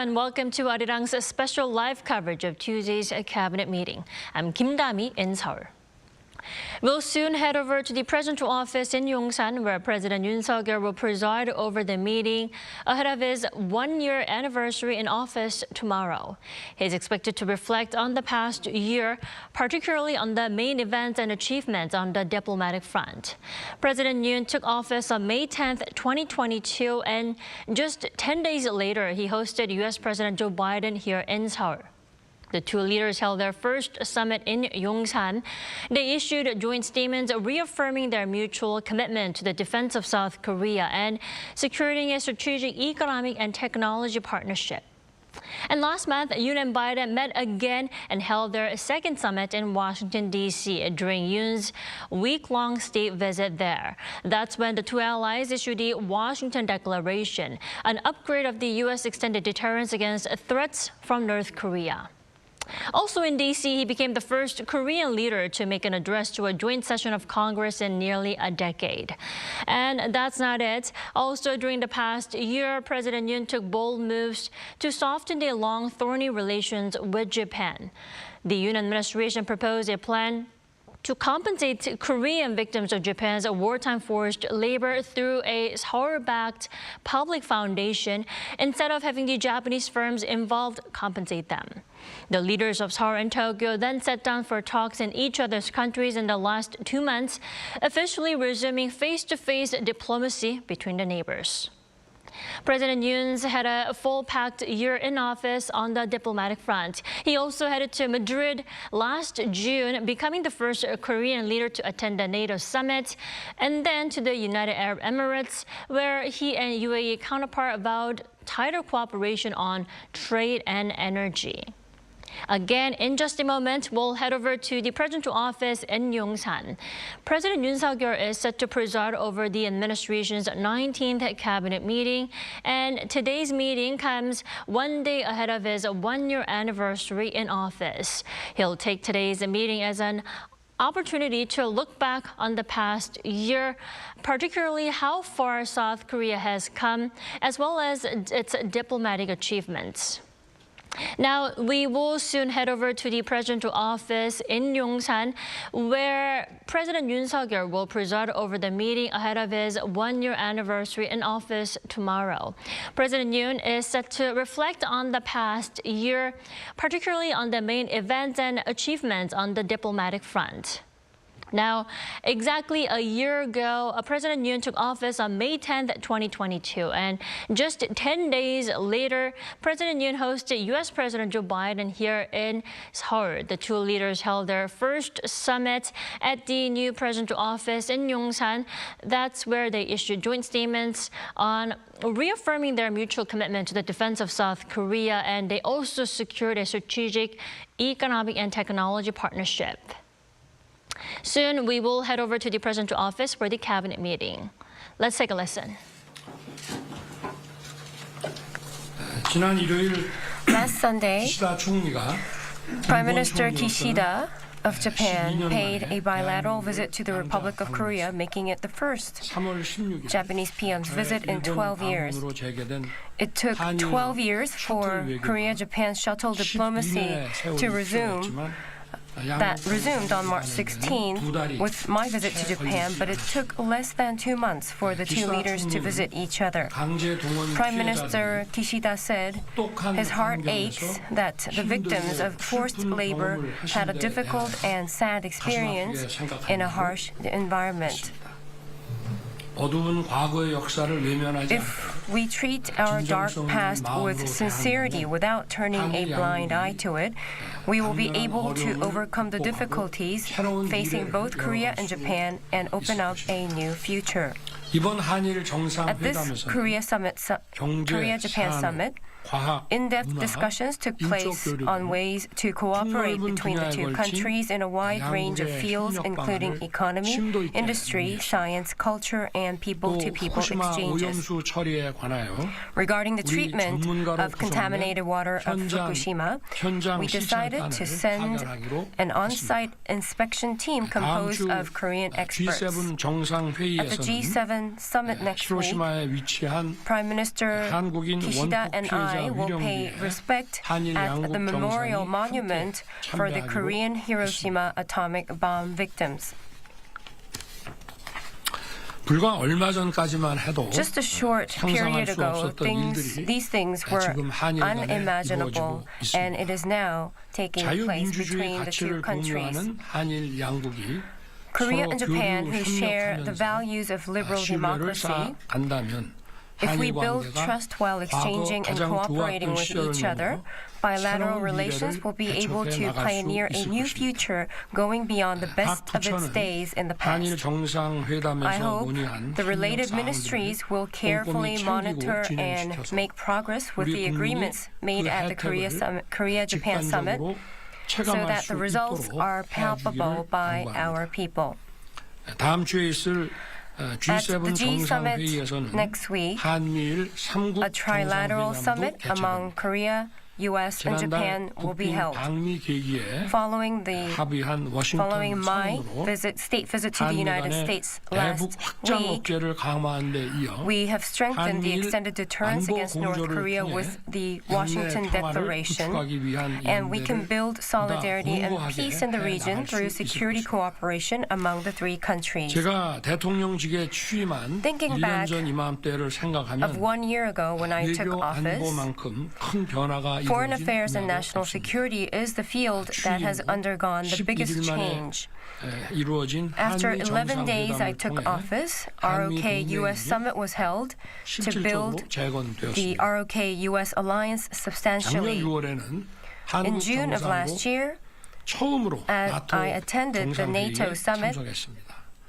and welcome to Arirang's special live coverage of Tuesday's cabinet meeting. I'm Kim Dami in Seoul. We'll soon head over to the presidential office in Yongsan, where President Yoon Suk-yeol will preside over the meeting ahead of his one-year anniversary in office tomorrow. He's expected to reflect on the past year, particularly on the main events and achievements on the diplomatic front. President Yoon took office on May 10, 2022, and just 10 days later, he hosted U.S. President Joe Biden here in Seoul. The two leaders held their first summit in Yongsan. They issued joint statements reaffirming their mutual commitment to the defense of South Korea and securing a strategic economic and technology partnership. And last month, Yoon and Biden met again and held their second summit in Washington, D.C. during Yoon's week-long state visit there. That's when the two allies issued the Washington Declaration, an upgrade of the U.S. extended deterrence against threats from North Korea. Also in D.C., he became the first Korean leader to make an address to a joint session of Congress in nearly a decade. And that's not it. Also, during the past year, President Yoon took bold moves to soften the long, thorny relations with Japan. The Yoon administration proposed a plan to compensate Korean victims of Japan's wartime forced labor through a Seoul-backed public foundation instead of having the Japanese firms involved compensate them. The leaders of Seoul and Tokyo then sat down for talks in each other's countries in the last 2 months, officially resuming face-to-face diplomacy between the neighbors. President Yoon's had a full-packed year in office on the diplomatic front. He also headed to Madrid last June, becoming the first Korean leader to attend the NATO summit, and then to the United Arab Emirates, where he and UAE counterpart vowed tighter cooperation on trade and energy. Again, in just a moment, we'll head over to the presidential office in Yongsan. President Yoon Suk-yeol is set to preside over the administration's 19th cabinet meeting, and today's meeting comes one day ahead of his one-year anniversary in office. He'll take today's meeting as an opportunity to look back on the past year, particularly how far South Korea has come, as well as its diplomatic achievements. Now, we will soon head over to the presidential office in Yongsan, where President Yoon Suk-yeol will preside over the meeting ahead of his one-year anniversary in office tomorrow. President Yoon is set to reflect on the past year, particularly on the main events and achievements on the diplomatic front. Now, exactly a year ago, President Yoon took office on May 10, 2022, and just 10 days later, President Yoon hosted U.S. President Joe Biden here in Seoul. The two leaders held their first summit at the new presidential office in Yongsan. That's where they issued joint statements on reaffirming their mutual commitment to the defense of South Korea, and they also secured a strategic economic and technology partnership. Soon, we will head over to the presidential office for the cabinet meeting. Let's take a listen. 지난 일요일 Last Sunday, 기시다 총리가 Prime Minister Kishida of Japan paid a bilateral visit to the Republic of Korea, making it the first 3월 16일 Japanese PM's visit in 12 years. 방문으로 재개된 It took 12 years for Korea-Japan shuttle diplomacy to resume. That resumed on March 16th with my visit to Japan, but it took less than 2 months for the two leaders to visit each other. Prime Minister Kishida said his heart aches that the victims of forced labor had a difficult and sad experience in a harsh environment. If we treat our dark past with sincerity without turning a blind eye to it, we will be able to overcome the difficulties facing both Korea and Japan and open up a new future. At this Korea-Japan summit, in-depth discussions took place on ways to cooperate between the two countries in a wide range of fields, including economy, industry, science, culture, and people-to-people exchanges. Regarding the treatment of contaminated water of Fukushima, we decided to send an on-site inspection team composed of Korean experts. At the G7 summit next week, Prime Minister Kishida and I I will pay respect at the memorial monument for the Korean Hiroshima atomic bomb victims. 불과 얼마 전까지만 해도 Just a short period ago, these things were unimaginable, and it is now taking place between the two countries. 한일 양국이 Korea and Japan, who share the values of liberal democracy, if we build trust while exchanging and cooperating with each other, bilateral relations will be able to pioneer a new future going beyond the best of its days in the past. I hope the related ministries will carefully monitor and make progress with the agreements made at the Korea-Japan Summit so that the results are palpable by our people. 다음 주에 있을 At the G Summit next week, a trilateral summit among Korea, U.S. and Japan will be held. Following my state visit to the United States last week, we have strengthened the extended deterrence against North Korea with the Washington Declaration, and we can build solidarity and peace in the region through security cooperation among the three countries. Thinking back of 1 year ago when I took office, foreign affairs and national security is the field that has undergone the biggest change. After 11 days I took office, ROK-US Summit was held to build the ROK-US alliance substantially. In June of last year, I attended the NATO Summit,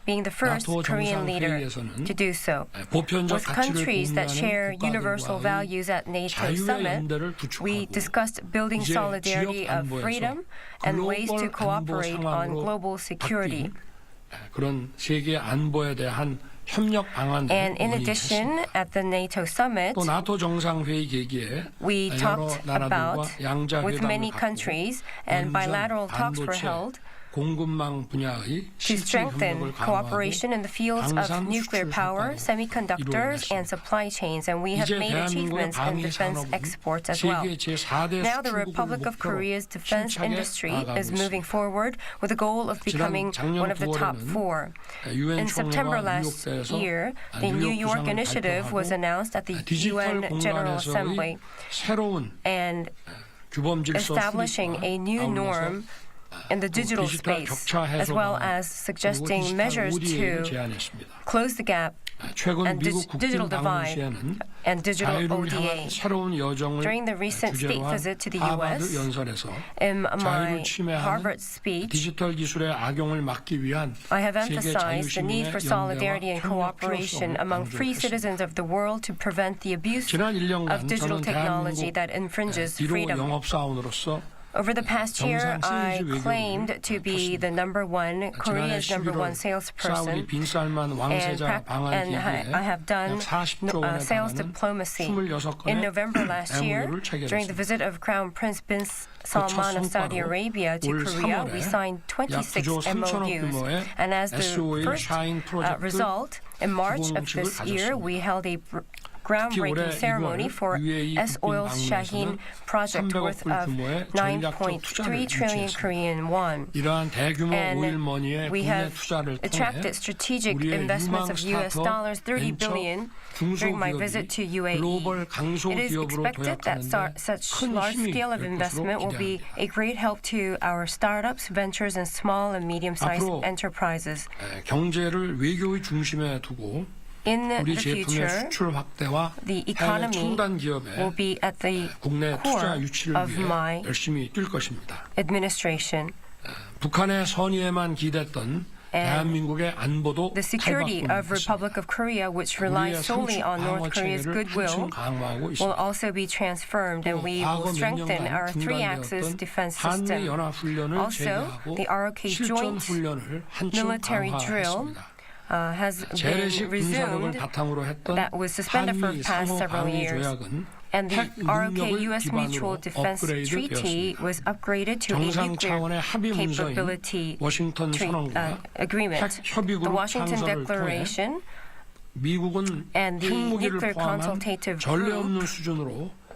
being the first Korean leader to do so. With countries that share universal values at NATO Summit, we discussed building solidarity of freedom and ways to cooperate on global security. And in addition, at the NATO Summit, we talked about, with many countries, and bilateral talks were held, to strengthen cooperation in the fields of nuclear power, semiconductors, and supply chains, and we have made achievements in defense exports as well. Now the Republic of Korea's defense industry is moving forward with the goal of becoming one of the top 4. In September last year, the New York Initiative was announced at the UN General Assembly, and establishing a new norm in the digital space, as well as suggesting measures to close the gap and digital divide and digital ODA. During the recent state visit to the U.S., in my Harvard speech, I have emphasized the need for solidarity and cooperation among free citizens of the world to prevent the abuse of digital technology that infringes freedom. Over the past year, I claimed to be the Korea's number one salesperson, and I have done sales diplomacy. In November last year, during the visit of Crown Prince bin Salman of Saudi Arabia to Korea, we signed 26 MOUs. And as the first result, in March of this year, we held a groundbreaking ceremony for S-Oil's Shaheen project worth of 9.3 trillion Korean won. And we have attracted strategic investments of US dollars 30 billion during my visit to UAE. It is expected that such large scale of investment will be a great help to our startups, ventures, and small and medium-sized enterprises. In the future, the economy will be at the core of my administration. And the security of Republic of Korea, which relies solely on North Korea's goodwill, will also be transformed, and we will strengthen our three-axis defense system. Also, the ROK joint military drill has been resumed, that was suspended for the past several years. And the ROK-US Mutual Defense Treaty was upgraded to a nuclear capability agreement. The Washington Declaration and the Nuclear Consultative Group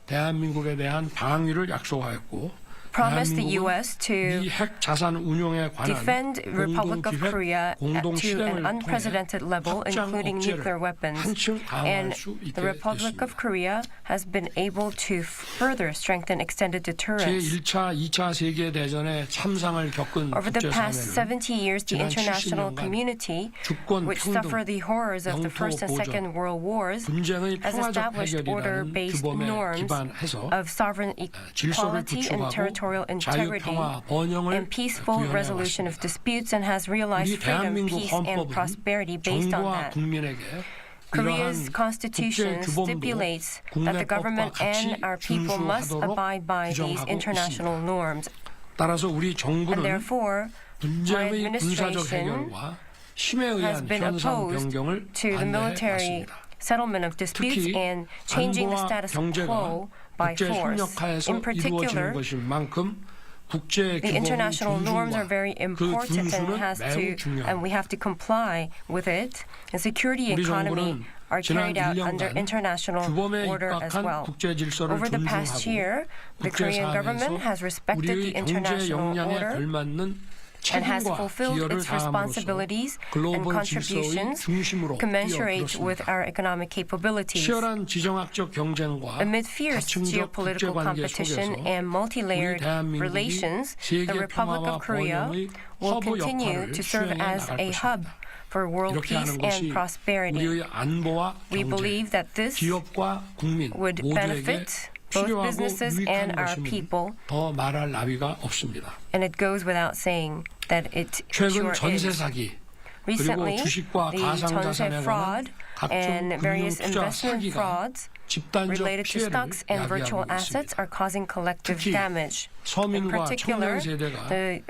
대한민국에 대한 방위를 약속하였고 promised the U.S. to 핵 자산 운용에 관한 defend Republic of Korea 공동 to an 실행을 unprecedented level, 확장 including 억제를 nuclear weapons. 한층 강화할 And 수 있게 the Republic 됐습니다. of Korea has been able to further strengthen extended deterrence. 제1차, 2차 세계대전의 참상을 겪은 Over the past 국제사회는 70 years, the 지난 international 70년간 community, 주권, which 평등, suffered the horrors of the First and 영토 Second World Wars, 분쟁의 has 평화적 established 해결이라는 order-based 규범에 norms 기반해서 of sovereign 질서를 equality and 구축하고 territorial integrity 자유평화 번영을 and peaceful resolution of 구현해왔습니다. disputes, and has realized 우리 freedom, 대한민국 peace, and 헌법은 prosperity based on 정부와 that. 국민에게 Korea's 이러한 constitution 국제 규범도 stipulates that the 국내법과 government 같이 and our people must 준수하도록 abide by these 규정하고 international 있습니다. norms. 따라서 우리 And 정부는 therefore, my 분쟁의 군사적 administration 해결과 힘에 has 의한 been 현상 opposed 변경을 to the military 반대해 왔습니다. settlement of disputes 특히 and changing the 안보와 status 경제가 quo by 국제 force. 협력하에서 In particular, 이루어지는 것인 만큼 국제 the 규범의 international norms are 준수와 very 그 important and 준수는 매우 and we have to comply with it. And security and 우리 economy 정부는 are 지난 carried out under 1년간 international 규범에 order as 입각한 well. 국제 질서를 Over the past year, 존중하고 the Korean government 국제사회에서 has respected 우리의 the 경제 international 역량에 order 걸맞는 and has 책임과 fulfilled 기여를 its 다함으로써 responsibilities and 글로벌 질서의 contributions 중심으로 commensurate with 뛰어들었습니다. our economic capabilities. 치열한 지정학적 경쟁과 Amid fierce 다층적 geopolitical 국제관계 competition 속에서 and multi-layered 우리 대한민국이 relations, the 세계 Republic 평화와 of Korea 번영의 will 허브 continue 역할을 to serve 수행해 as 나갈 a hub 것입니다. for world 이렇게 peace 하는 and 것이 prosperity. 우리의 안보와 We 경제, believe that this 기업과 국민 would 모두에게 benefit both 필요하고 businesses 유익한 and our 것임은 people, 더 말할 나위가 없습니다. and it goes without saying that it 최근 sure 전세 is. 사기 그리고 Recently, 주식과 the 가상자산에 전세 관한 fraud 각종 and various 금융투자 investment 사기가 frauds 집단적 related to 피해를 stocks and virtual 야기하고 assets 있습니다. are causing collective 특히 damage. In 서민과 particular, 청년 세대가 the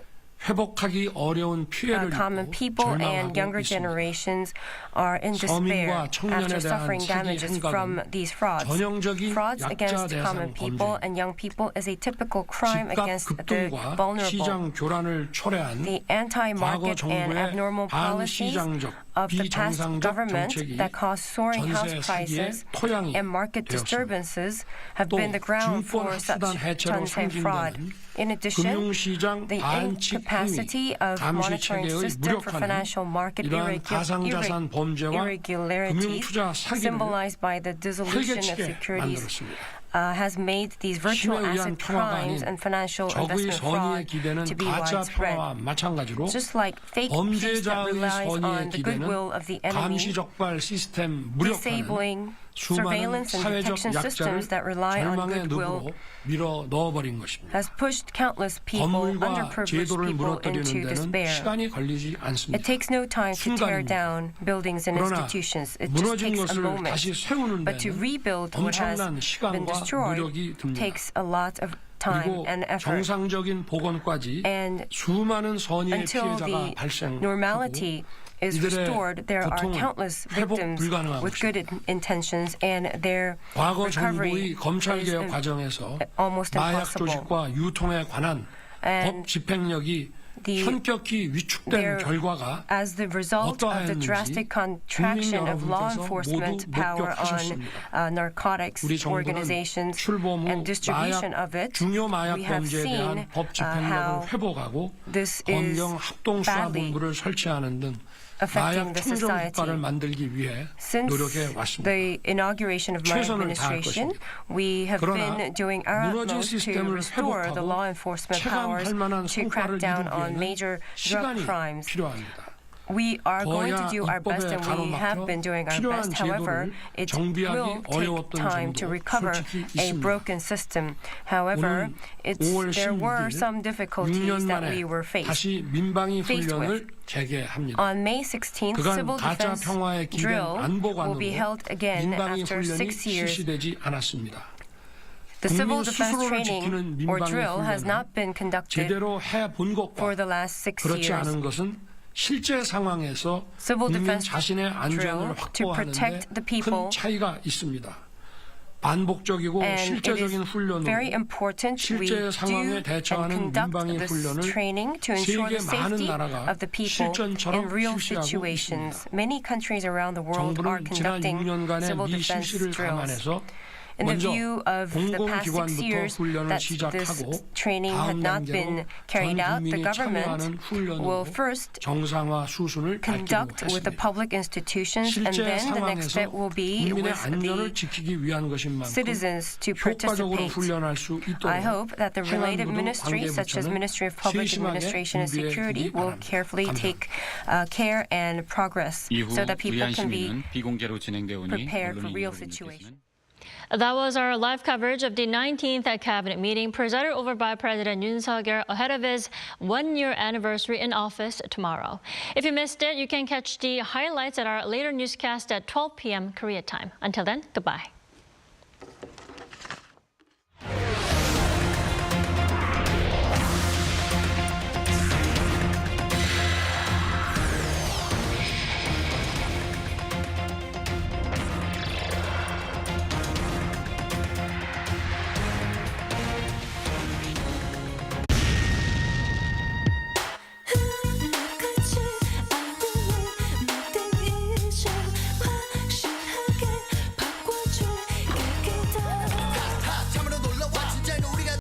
회복하기 어려운 피해를 common 입고 people and 절망하고 younger 있습니다. generations are in despair 서민과 청년에 after 대한 suffering 사기 damages from 행각은 these frauds. 전형적인 Frauds 약자 against 대상 common people 범죄, and young people is a typical crime 집값 against the 급등과 vulnerable. 시장 교란을 초래한 The 과거 anti-market and 정부의 abnormal policies 반시장적 of the past 비정상적 government 정책이 that caused soaring house 전세 사기의 prices 토양이 and market 되었습니다. disturbances have 또 been the ground for 증권 such 수단 해체로 전세 fraud. 상징되는 In addition, 금융시장 the 반칙 incapacity 행위, of 감시 monitoring 체계의 system for 무력화는 financial market 이러한 가상자산 범죄와 irregularities 금융투자 사기를 symbolized by the dissolution of 활개치게 securities 만들었습니다. has made these virtual 힘에 의한 asset 평화가 crimes 아닌 and financial 적의 investment 선의에 fraud 기대는 to be 가짜 widespread. 평화와 마찬가지로 Just like fake peace that 범죄자의 relies 선의에 on the goodwill of the 기대는 enemy, 감시적발 시스템 무력화는 disabling 수많은 surveillance and 사회적 detection 약자를 systems that rely on 절망의 goodwill 늪으로 밀어 넣어버린 것입니다. has pushed countless people, 건물과 underprivileged 제도를 people 무너뜨리는 into 데는 despair. 시간이 걸리지 It 않습니다. takes no time to tear 순간입니다. down buildings and 그러나 institutions. It just 무너진 takes a 것을 moment. 다시 세우는 But to 데는 rebuild what has 엄청난 been 시간과 destroyed 노력이 듭니다. takes a lot of time 그리고 and effort. 정상적인 복원까지 And 수많은 선의의 until 피해자가 the 발생하고 normality is 이들의 restored, there are 고통은 countless 회복 victims 불가능한 with good intentions, and their 과거 recovery 정부의 검찰개혁 is 과정에서 almost 마약 impossible. 조직과 유통에 관한 And 법 집행력이 the- 현격히 위축된 their- 결과가 As the result of the 어떠하였는지 drastic contraction of law 국민 enforcement 여러분께서 power on 목격하셨습니다. narcotics 우리 정부는 organizations 출범 후 and distribution 마약, of it, 중요 마약 we have 범죄에 seen 대한 법 집행력을 how 회복하고 this is 검경 합동수사본부를 설치하는 등 affecting 마약 the 청정 society. 국가를 만들기 위해 Since 노력해 왔습니다. the inauguration of my 최선을 다할 administration, 것입니다. we have 그러나 been doing our 무너진 utmost to 시스템을 restore the 회복하고 law enforcement powers 체감할 만한 to crack 성과를 down on 이루기에는 major drug 시간이 crimes. 필요합니다. We are going to 거야 do our best, 입법에 and we have 가로막혀 been doing our 필요한 best. However, 제도를 it 정비하기 will take 어려웠던 time to 점도 recover 솔직히 a 있습니다. broken system. However, 오는 5월 there were 16일 some difficulties 6년 that 만에 we were faced. 다시 민방위 faced 훈련을 재개합니다. On May 16th, 그간 civil 가짜 defense 평화에 기댄 drill will be 안보관으로 held again 민방위 after 훈련이 6 years. 실시되지 않았습니다. The civil 국민 defense 스스로를 training 지키는 or 민방위 drill has 훈련은 not been conducted 제대로 해본 for 것과 the last 6 그렇지 years. 않은 것은 실제 상황에서 Civil 국민 defense 자신의 안전을 drill to 확보하는 데 protect the people. 큰 차이가 있습니다. 반복적이고 And it 실제적인 is 훈련으로 very important we 실제 do 상황에 and 대처하는 conduct 민방위 this 훈련을 training to ensure the 세계 많은 safety 나라가 of the people 실전처럼 in real 실시하고 situations. 있습니다. Many countries around the world are 정부는 지난 conducting 6년간의 civil 미 defense 실시를 drills. 감안해서 In the 먼저 view of the past 6 공공기관부터 years 훈련을 that 시작하고 this training had 다음 not been carried 단계로 out, 전 the 국민이 government 참여하는 will 훈련으로 first 정상화 수순을 밟기로 conduct with the 했습니다. public institutions, and 실제 then the next step 상황에서 will be 국민의 with 안전을 the 지키기 위한 것인 만큼 citizens to 효과적으로 participate. 훈련할 수 있도록 I hope that the related 행안부 등 ministries, such as 관계부처는 Ministry of Public 세심하게 Administration and Security, 준비해 will 주기 carefully 바랍니다. take care and progress 이후 so that people 의안 can be 시위는 비공개로 진행되오니 prepared for 언론이 real 여론이 situations. That was our live coverage of the 19th cabinet meeting presided over by President Yoon Suk-yeol ahead of his one-year anniversary in office tomorrow. If you missed it, you can catch the highlights at our later newscast at 12 p.m. Korea time. Until then, goodbye.